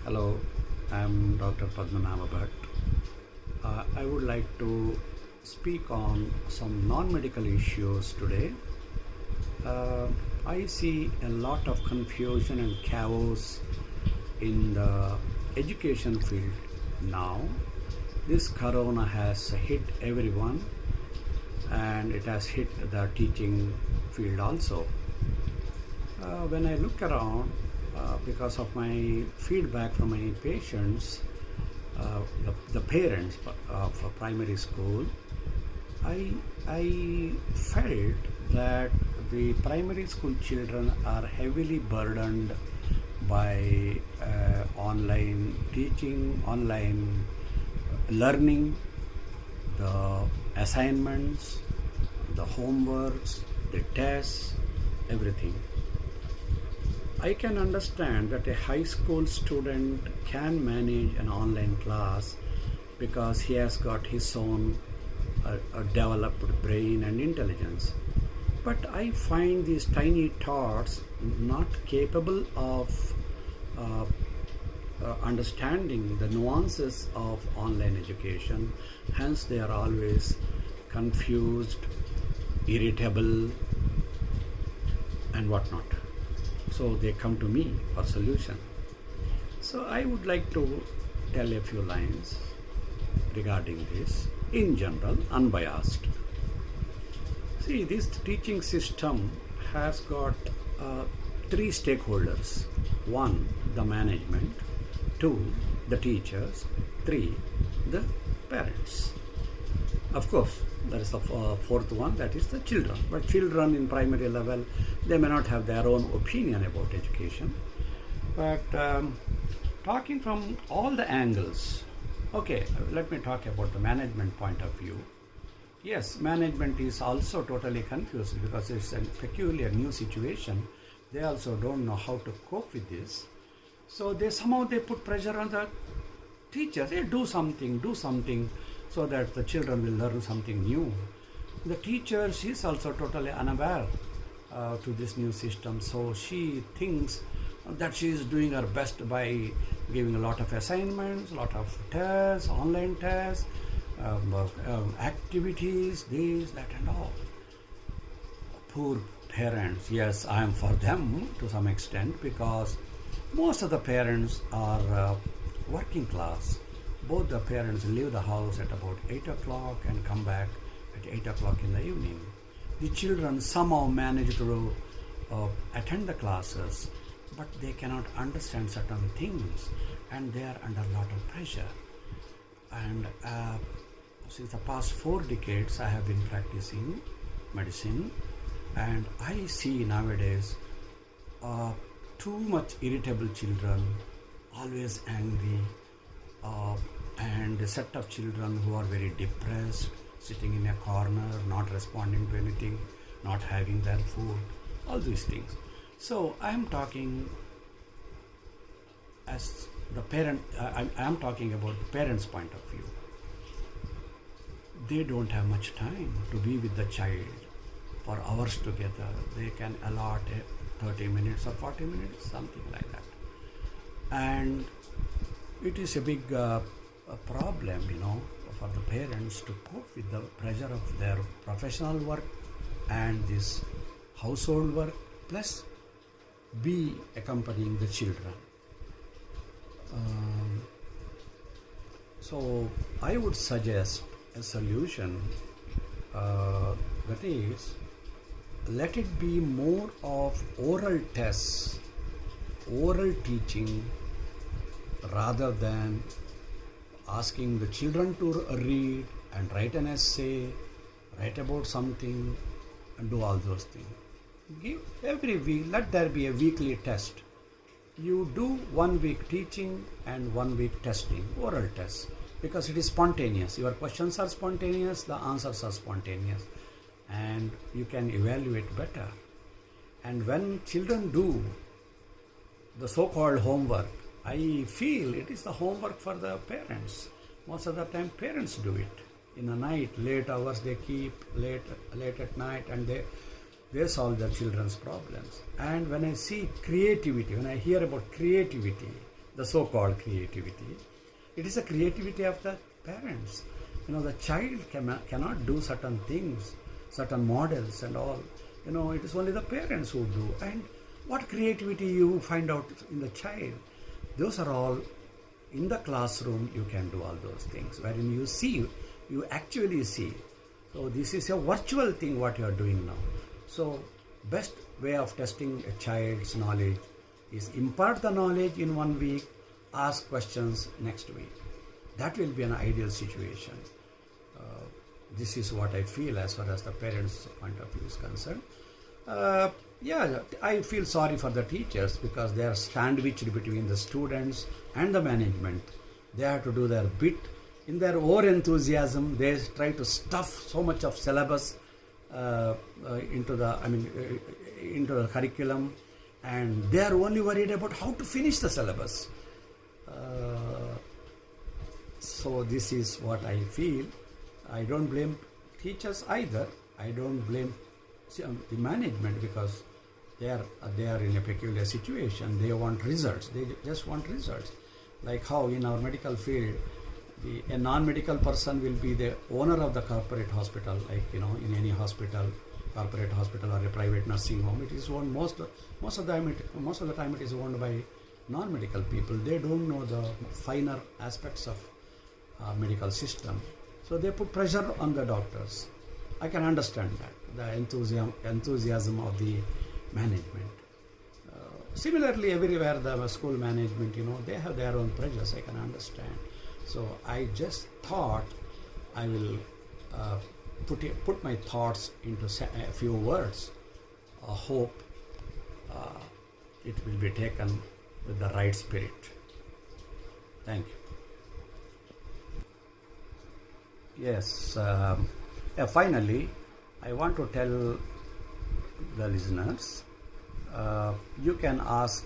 Hello, I'm Dr. Padmanabha Bhatt. I would like to speak on some non-medical issues today. I see a lot of confusion and chaos in the education field now. This corona has hit everyone and it has hit the teaching field also. When I look around, because of my feedback from my patients, the parents of a primary school, I felt that the primary school children are heavily burdened by online teaching, online learning, the assignments, the homeworks, the tests, everything. I can understand that a high school student can manage an online class because he has got his own developed brain and intelligence. But I find these tiny tots not capable of understanding the nuances of online education. Hence, they are always confused, irritable, and whatnot. So they come to me for solution. So I would like to tell a few lines regarding this in general, unbiased. See, this teaching system has got three stakeholders. One, the management. Two, the teachers. Three, the parents. Of course, there is the fourth one, that is the children. But children in primary level, they may not have their own opinion about education. But talking from all the angles, okay, let me talk about the management point of view. Yes, management is also totally confused because it's a peculiar new situation. They also don't know how to cope with this. So they put pressure on the teachers. Hey, do something, so that the children will learn something new. The teacher, she's also totally unaware to this new system. So she thinks that she is doing her best by giving a lot of assignments, a lot of tests, online tests, activities, this, that and all. Poor parents, yes, I am for them to some extent because most of the parents are working class. Both the parents leave the house at about 8 o'clock and come back at 8 o'clock in the evening. The children somehow manage to attend the classes, but they cannot understand certain things and they are under a lot of pressure. And since the past 4 decades, I have been practicing medicine, and I see nowadays too much irritable children, always angry, and a set of children who are very depressed, sitting in a corner, not responding to anything, not having their food, all these things. So I am talking as the parent, I am talking about the parents' point of view. They don't have much time to be with the child for hours together. They can allot 30 minutes or 40 minutes, something like that. And it is a big problem, for the parents to cope with the pressure of their professional work and this household work, plus be accompanying the children. So I would suggest a solution that is, let it be more of oral tests, oral teaching, rather than asking the children to read and write an essay, write about something, and do all those things. Give every week, let there be a weekly test. You do 1 week teaching and 1 week testing, oral tests, because it is spontaneous. Your questions are spontaneous, the answers are spontaneous, and you can evaluate better. And when children do the so-called homework, I feel it is the homework for the parents. Most of the time parents do it. In the night, late hours, they keep late at night, and they solve their children's problems. And when I see creativity, when I hear about creativity, the so-called creativity. It is a creativity of the parents. The child cannot do certain things, certain models and all. It is only the parents who do. And what creativity you find out in the child, those are all in the classroom. You can do all those things, wherein you actually see. So this is a virtual thing what you are doing now. So best way of testing a child's knowledge is impart the knowledge in 1 week, ask questions next week. That will be an ideal situation. This is what I feel as far as the parents' point of view is concerned. I feel sorry for the teachers because they are sandwiched between the students and the management. They have to do their bit. In their over enthusiasm, they try to stuff so much of syllabus into the curriculum, and they are only worried about how to finish the syllabus. So this is what I feel. I don't blame teachers either. I don't blame the management because they are in a peculiar situation. They want results. They just want results. Like how in our medical field, a non-medical person will be the owner of the corporate hospital, like in any hospital, corporate hospital or a private nursing home. It is owned most of the time it is owned by non-medical people. They don't know the finer aspects of medical system, so they put pressure on the doctors. I can understand that, the enthusiasm of the management. Similarly, everywhere the school management, they have their own pressures. I can understand. So I just thought I will put my thoughts into a few words. I hope it will be taken with the right spirit. Thank you. Yes, finally, I want to tell the listeners, you can ask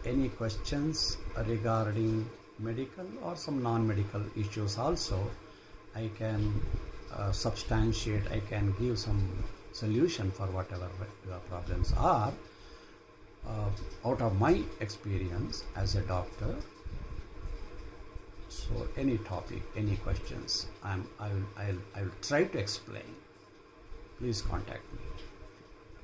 any questions regarding medical or some non-medical issues also. I can substantiate, I can give some solution for whatever the problems are out of my experience as a doctor. So any topic, any questions, I will try to explain. Please contact me.